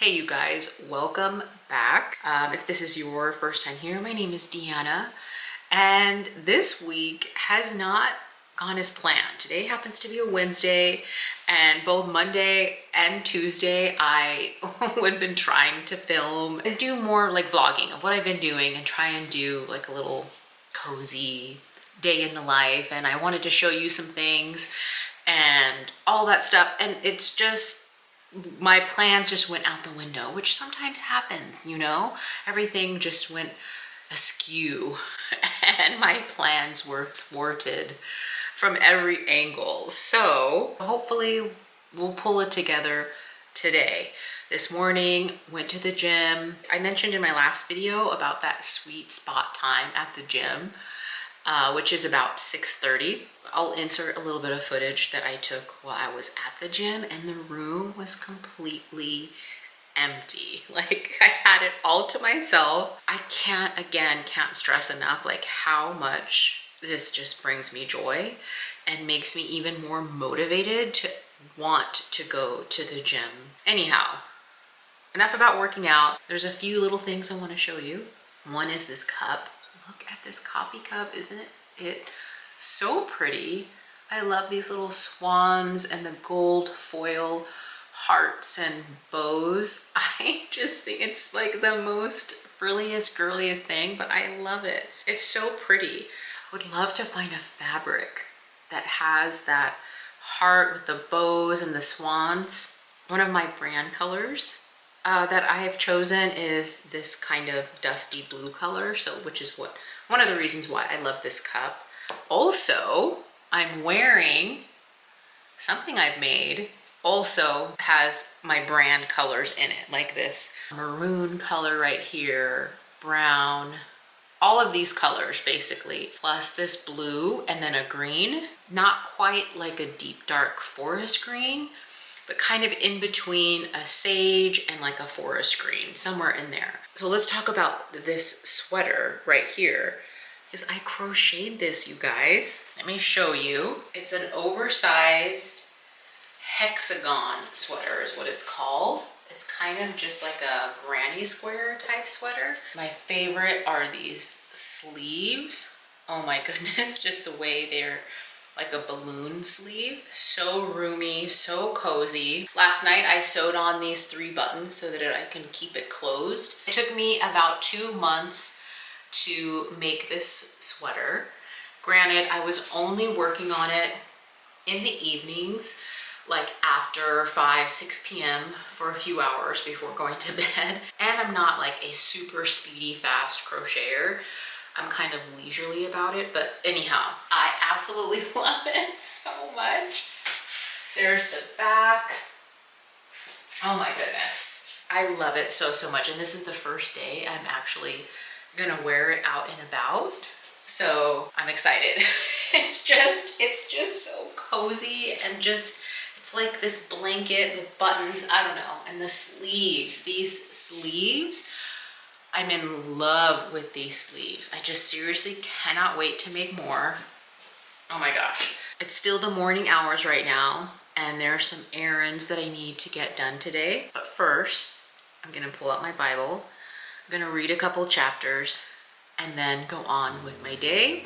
Hey you guys, welcome back. If this is your first time here, my name is Deanna, and this week has not gone as planned. Today happens to be a Wednesday, and both Monday and Tuesday I have been trying to film and do more like vlogging of what I've been doing and try and do like a little cozy day in the life, and I wanted to show you some things and all that stuff, and it's just my plans just went out the window, which sometimes happens, you know? Everything just went askew and my plans were thwarted from every angle. So hopefully we'll pull it together today. This morning, went to the gym. I mentioned in my last video about that sweet spot time at the gym, which is about 6:30. I'll insert a little bit of footage that I took while I was at the gym, and the room was completely empty. Like, I had it all to myself. I can't stress enough like how much this just brings me joy and makes me even more motivated to want to go to the gym. Anyhow, enough about working out. There's a few little things I want to show you. One is this cup. Look at this coffee cup, isn't it so pretty? I love these little swans and the gold foil hearts and bows. I just think it's like the most frilliest, girliest thing, but I love it. It's so pretty. I would love to find a fabric that has that heart with the bows and the swans. One of my brand colors that I have chosen is this kind of dusty blue color, which is one of the reasons why I love this cup. Also, I'm wearing something I've made, also has my brand colors in it, like this maroon color right here, brown, all of these colors basically, plus this blue and then a green, not quite like a deep dark forest green, but kind of in between a sage and like a forest green, somewhere in there. So let's talk about this sweater right here, because I crocheted this, you guys. Let me show you. It's an oversized hexagon sweater is what it's called. It's kind of just like a granny square type sweater. My favorite are these sleeves. Oh my goodness, just the way they're like a balloon sleeve. So roomy, so cozy. Last night I sewed on these 3 buttons so that I can keep it closed. It took me about 2 months to make this sweater. Granted, I was only working on it in the evenings, like after 5-6 p.m. for a few hours before going to bed. And I'm not like a super speedy, fast crocheter. I'm kind of leisurely about it, but anyhow, I absolutely love it so much. There's the back. Oh my goodness. I love it so much. And this is the first day I'm actually gonna wear it out and about. So I'm excited. It's just so cozy and just, it's like this blanket with buttons, I don't know, and the sleeves, these sleeves, I'm in love with these sleeves. I just seriously cannot wait to make more. Oh my gosh. It's still the morning hours right now, and there are some errands that I need to get done today. But first, I'm gonna pull out my Bible. I'm gonna read a couple chapters and then go on with my day.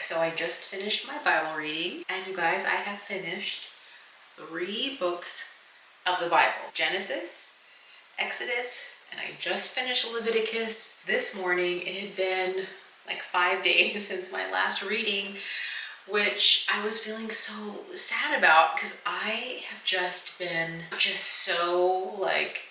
So I just finished my Bible reading, and you guys, I have finished 3 books of the Bible. Genesis, Exodus, and I just finished Leviticus this morning. It had been like 5 days since my last reading, which I was feeling so sad about because I have just been so like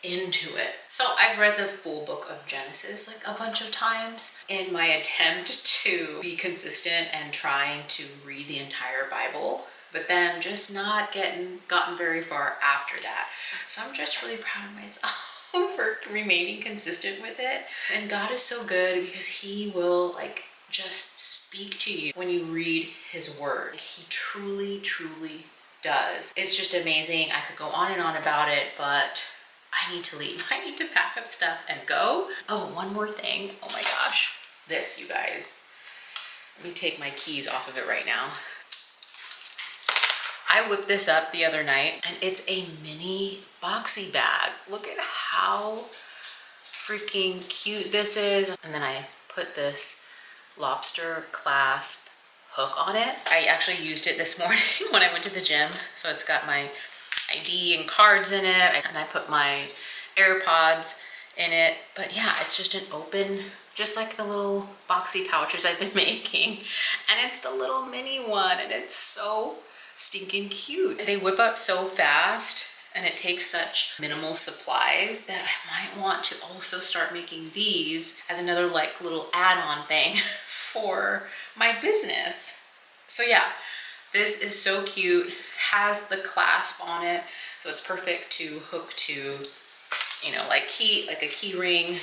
into it. So I've read the full book of Genesis like a bunch of times in my attempt to be consistent and trying to read the entire Bible, but then just not gotten very far after that. So I'm just really proud of myself for remaining consistent with it. And God is so good because he will like just speak to you when you read his word. He truly, truly does. It's just amazing. I could go on and on about it, but I need to leave. I need to pack up stuff and go. Oh, one more thing. Oh my gosh. This, you guys. Let me take my keys off of it right now. I whipped this up the other night and it's a mini boxy bag. Look at how freaking cute this is. And then I put this lobster clasp hook on it. I actually used it this morning when I went to the gym. So it's got my ID and cards in it. And I put my AirPods in it. But yeah, it's just an open, just like the little boxy pouches I've been making. And it's the little mini one and it's so stinking cute. They whip up so fast and it takes such minimal supplies that I might want to also start making these as another like little add-on thing for my business. So yeah, this is so cute, has the clasp on it, so it's perfect to hook to, you know, like a key ring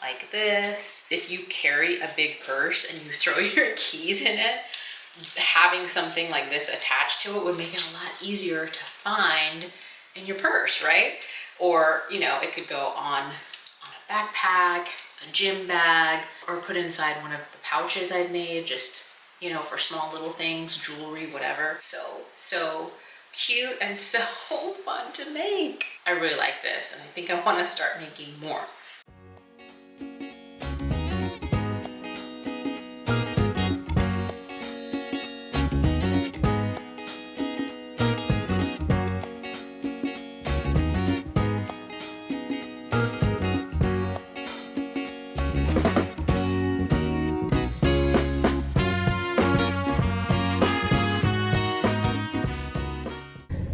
like this. If you carry a big purse and you throw your keys in it, having something like this attached to it would make it a lot easier to find in your purse, right? Or, you know, it could go on a backpack, a gym bag, or put inside one of the pouches I've made, just, you know, for small little things, jewelry, whatever. So cute and so fun to make. I really like this and I think I want to start making more.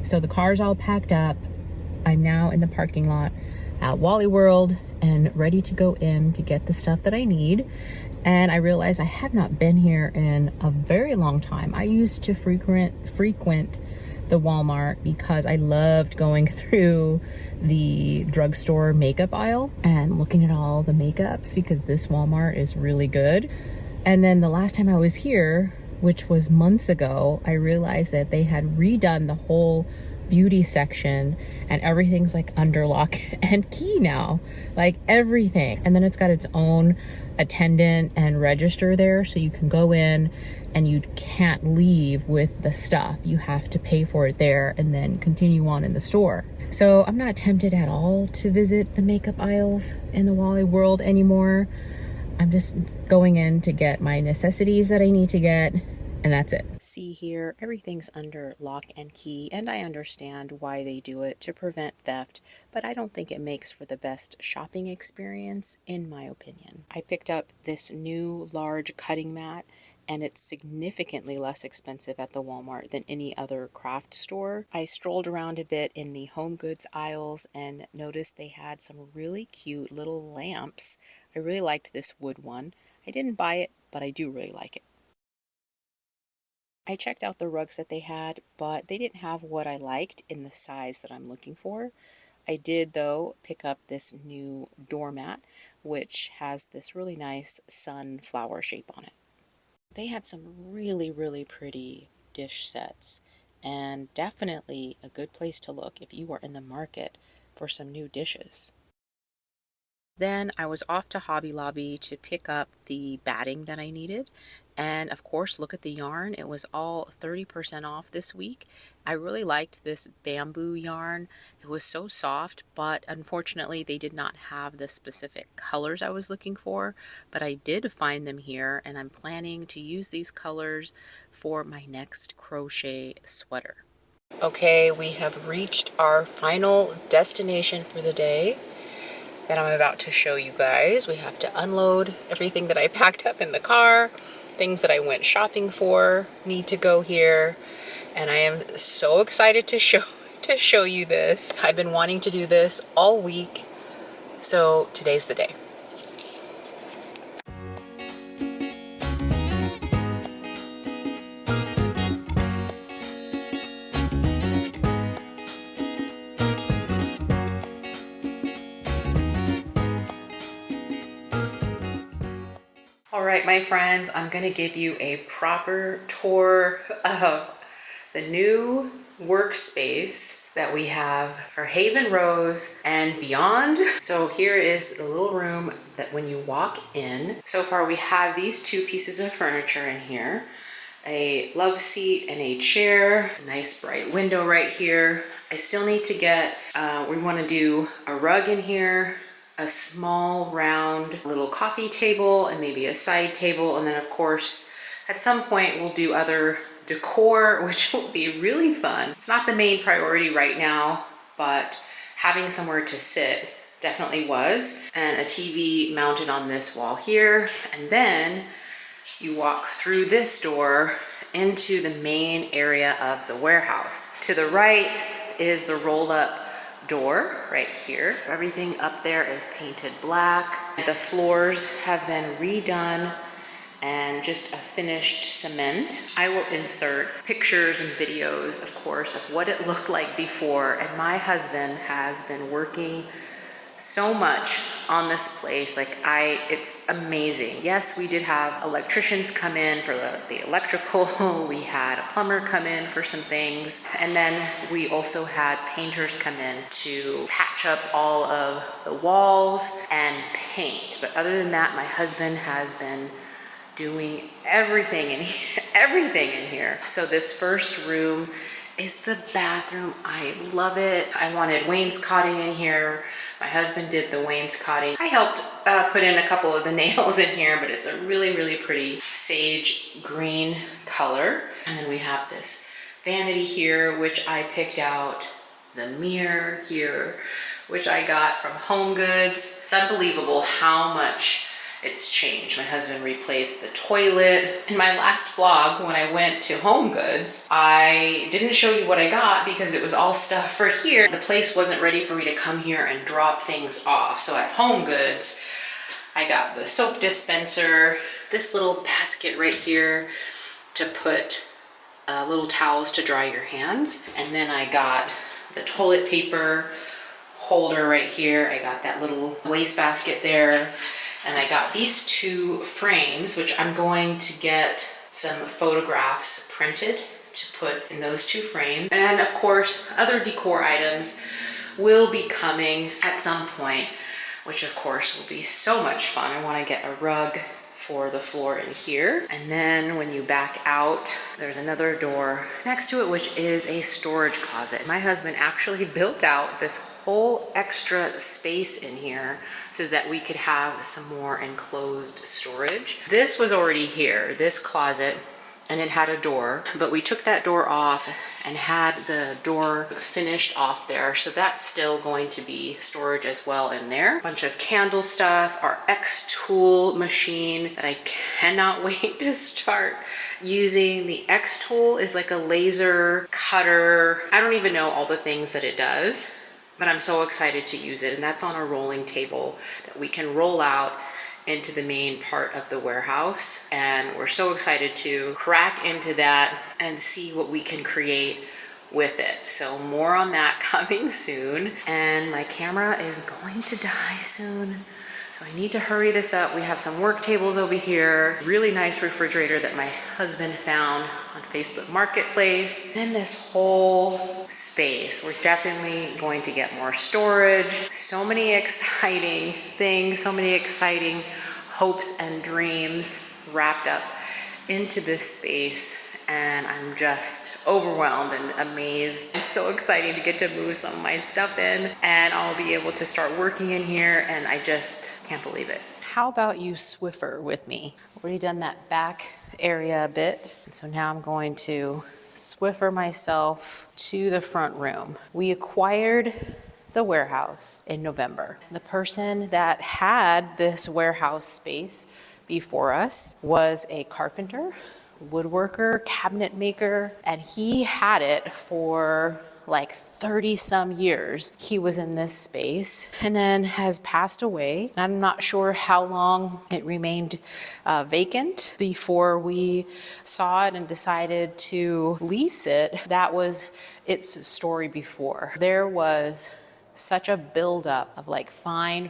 So the car's all packed up. I'm now in the parking lot at Wally World and ready to go in to get the stuff that I need. And I realized I have not been here in a very long time. I used to frequent the Walmart because I loved going through the drugstore makeup aisle and looking at all the makeups because this Walmart is really good. And then the last time I was here, which was months ago, I realized that they had redone the whole beauty section and everything's like under lock and key now, like everything. And then it's got its own attendant and register there, so you can go in and you can't leave with the stuff. You have to pay for it there and then continue on in the store. So I'm not tempted at all to visit the makeup aisles in the Wally World anymore. I'm just going in to get my necessities that I need to get, and that's it. See here, everything's under lock and key, and I understand why they do it to prevent theft, but I don't think it makes for the best shopping experience, in my opinion. I picked up this new large cutting mat, and it's significantly less expensive at the Walmart than any other craft store. I strolled around a bit in the home goods aisles and noticed they had some really cute little lamps. I really liked this wood one. I didn't buy it, but I do really like it. I checked out the rugs that they had, but they didn't have what I liked in the size that I'm looking for. I did, though, pick up this new doormat, which has this really nice sunflower shape on it. They had some really, really pretty dish sets, and definitely a good place to look if you are in the market for some new dishes. Then I was off to Hobby Lobby to pick up the batting that I needed. And of course, look at the yarn. It was all 30% off this week. I really liked this bamboo yarn. It was so soft, but unfortunately they did not have the specific colors I was looking for. But I did find them here, and I'm planning to use these colors for my next crochet sweater. Okay, we have reached our final destination for the day that I'm about to show you guys. We have to unload everything that I packed up in the car, things that I went shopping for need to go here, and I am so excited to show you this. I've been wanting to do this all week, so today's the day. All right, my friends, I'm gonna give you a proper tour of the new workspace that we have for Haven Rose and beyond. So here is the little room that when you walk in, so far we have these two pieces of furniture in here, a love seat and a chair, a nice bright window right here. I still need to get, we wanna do a rug in here, a small round little coffee table and maybe a side table. And then of course, at some point we'll do other decor, which will be really fun. It's not the main priority right now, but having somewhere to sit definitely was. And a TV mounted on this wall here. And then you walk through this door into the main area of the warehouse. To the right is the roll-up door right here. Everything up there is painted black. The floors have been redone and just a finished cement. I will insert pictures and videos, of course, of what it looked like before. And my husband has been working so much on this place. It's amazing. Yes, we did have electricians come in for the electrical. We had a plumber come in for some things. And then we also had painters come in to patch up all of the walls and paint. But other than that, my husband has been doing everything in here. So this first room is the bathroom. I love it. I wanted wainscoting in here. My husband did the wainscoting. I helped put in a couple of the nails in here, but it's a really, really pretty sage green color. And then we have this vanity here, which I picked out. The mirror here, which I got from Home Goods. It's unbelievable how much it's changed. My husband replaced the toilet. In my last vlog, when I went to Home Goods, I didn't show you what I got because it was all stuff for here. The place wasn't ready for me to come here and drop things off. So at Home Goods, I got the soap dispenser, this little basket right here to put little towels to dry your hands. And then I got the toilet paper holder right here. I got that little wastebasket there. And I got these two frames, which I'm going to get some photographs printed to put in those two frames. And of course, other decor items will be coming at some point, which of course will be so much fun. I want to get a rug for the floor in here. And then when you back out, there's another door next to it, which is a storage closet. My husband actually built out this whole extra space in here so that we could have some more enclosed storage. This was already here, this closet, and it had a door, but we took that door off and had the door finished off there. So that's still going to be storage as well in there. A bunch of candle stuff, our X-Tool machine that I cannot wait to start using. The X-Tool is like a laser cutter. I don't even know all the things that it does, but I'm so excited to use it. And that's on a rolling table that we can roll out into the main part of the warehouse. And we're so excited to crack into that and see what we can create with it. So more on that coming soon. And my camera is going to die soon, so I need to hurry this up. We have some work tables over here, really nice refrigerator that my husband found on Facebook Marketplace. And this whole space, we're definitely going to get more storage. So many exciting things, so many exciting hopes and dreams wrapped up into this space. And I'm just overwhelmed and amazed. It's so exciting to get to move some of my stuff in, and I'll be able to start working in here, and I just can't believe it. How about you Swiffer with me? Already done that back area a bit, and so now I'm going to Swiffer myself to the front room. We acquired the warehouse in November. The person that had this warehouse space before us was a carpenter, woodworker, cabinet maker, and he had it for like 30 some years. He was in this space and then has passed away. I'm not sure how long it remained vacant before we saw it and decided to lease it. That was its story before. There was such a buildup of like fine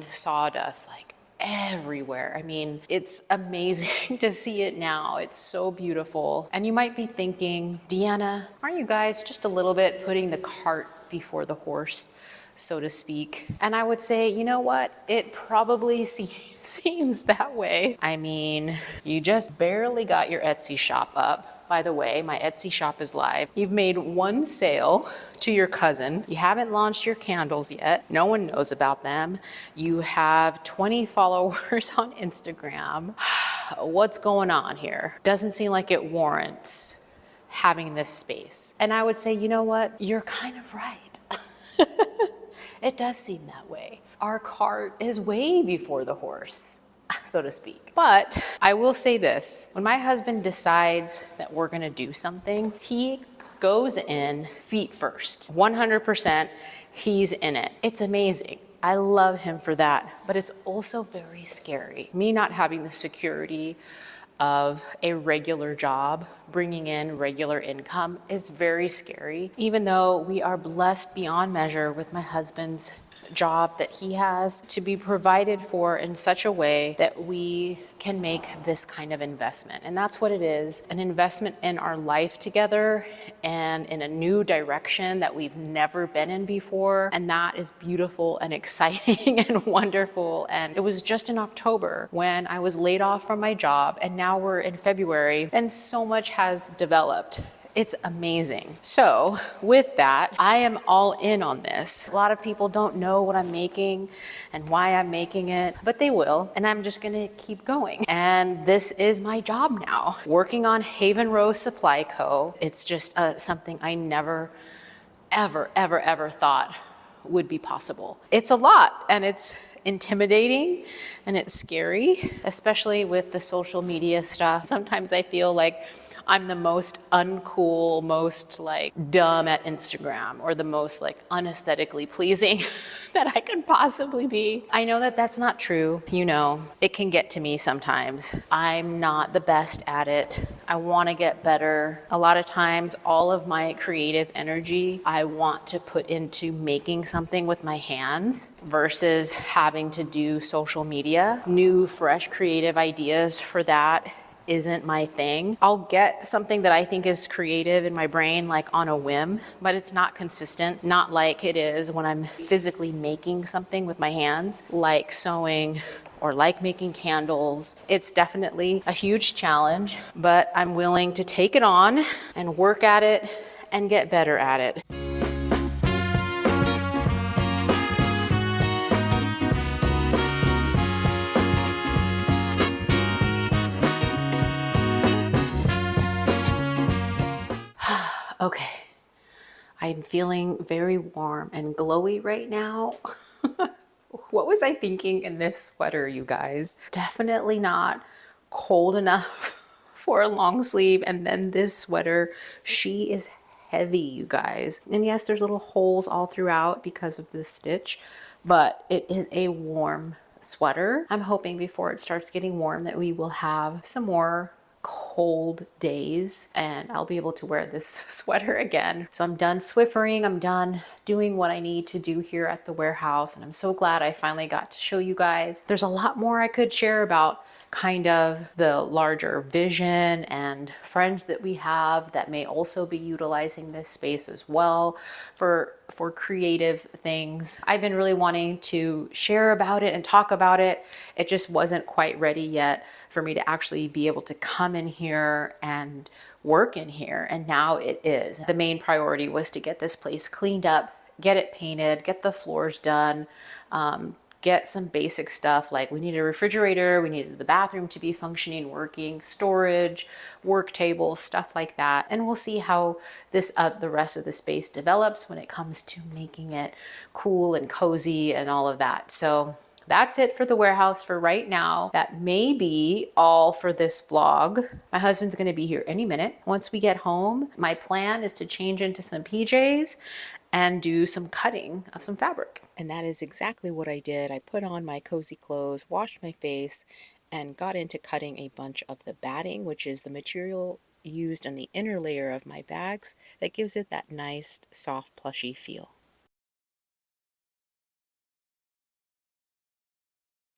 sawdust, like everywhere. I mean, it's amazing to see it now. It's so beautiful. And you might be thinking, Deanna, aren't you guys just a little bit putting the cart before the horse, so to speak? And I would say, you know what? It probably seems that way. I mean, you just barely got your Etsy shop up. By the way, my Etsy shop is live. You've made one sale to your cousin. You haven't launched your candles yet. No one knows about them. You have 20 followers on Instagram. What's going on here? Doesn't seem like it warrants having this space. And I would say, you know what? You're kind of right. It does seem that way. Our cart is way before the horse, so to speak. But I will say this, when my husband decides that we're gonna do something, he goes in feet first. 100%, he's in it. It's amazing. I love him for that, but it's also very scary. Me not having the security of a regular job, bringing in regular income is very scary. Even though we are blessed beyond measure with my husband's job that he has to be provided for in such a way that we can make this kind of investment. And that's what it is, an investment in our life together and in a new direction that we've never been in before. And that is beautiful and exciting and wonderful. And it was just in October when I was laid off from my job, and now we're in February and so much has developed. It's amazing. So with that, I am all in on this. A lot of people don't know what I'm making and why I'm making it, but they will, and I'm just gonna keep going. And this is my job now, working on Haven Row Supply Co. It's just something I never, ever thought would be possible. It's a lot, and it's intimidating and it's scary, especially with the social media stuff. Sometimes I feel like I'm the most uncool, most like dumb at Instagram, or the most like unesthetically pleasing that I could possibly be. I know that that's not true. You know, it can get to me sometimes. I'm not the best at it. I want to get better. A lot of times, all of my creative energy, I want to put into making something with my hands versus having to do social media. New, fresh, creative ideas for that isn't my thing. I'll get something that I think is creative in my brain like on a whim, but it's not consistent, not like it is when I'm physically making something with my hands, like sewing or like making candles. It's definitely a huge challenge, but I'm willing to take it on and work at it and get better at it. Okay, I'm feeling very warm and glowy right now. What was I thinking in this sweater, you guys? Definitely not cold enough for a long sleeve. And then this sweater, she is heavy, you guys. And yes, there's little holes all throughout because of the stitch, but it is a warm sweater. I'm hoping before it starts getting warm that we will have some more cold days and I'll be able to wear this sweater again. So I'm done Swiffering. I'm done doing what I need to do here at the warehouse, and I'm so glad I finally got to show you guys. There's a lot more I could share about kind of the larger vision and friends that we have that may also be utilizing this space as well for creative things. I've been really wanting to share about it and talk about it. It just wasn't quite ready yet for me to actually be able to come in here and work in here, and now it is. The main priority was to get this place cleaned up, get it painted, get the floors done, get some basic stuff like we needed a refrigerator, we needed the bathroom to be functioning, working, storage, work tables, stuff like that. And we'll see how this the rest of the space develops when it comes to making it cool and cozy and all of that. So that's it for the warehouse for right now. That may be all for this vlog. My husband's gonna be here any minute. Once we get home, my plan is to change into some PJs and do some cutting of some fabric. And that is exactly what I did. I put on my cozy clothes, washed my face, and got into cutting a bunch of the batting, which is the material used on the inner layer of my bags that gives it that nice, soft, plushy feel.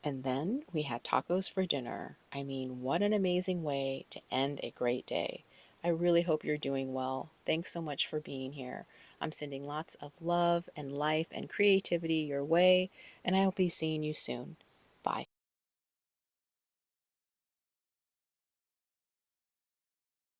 And then we had tacos for dinner. I mean, what an amazing way to end a great day. I really hope you're doing well. Thanks so much for being here. I'm sending lots of love and life and creativity your way, and I'll be seeing you soon. Bye.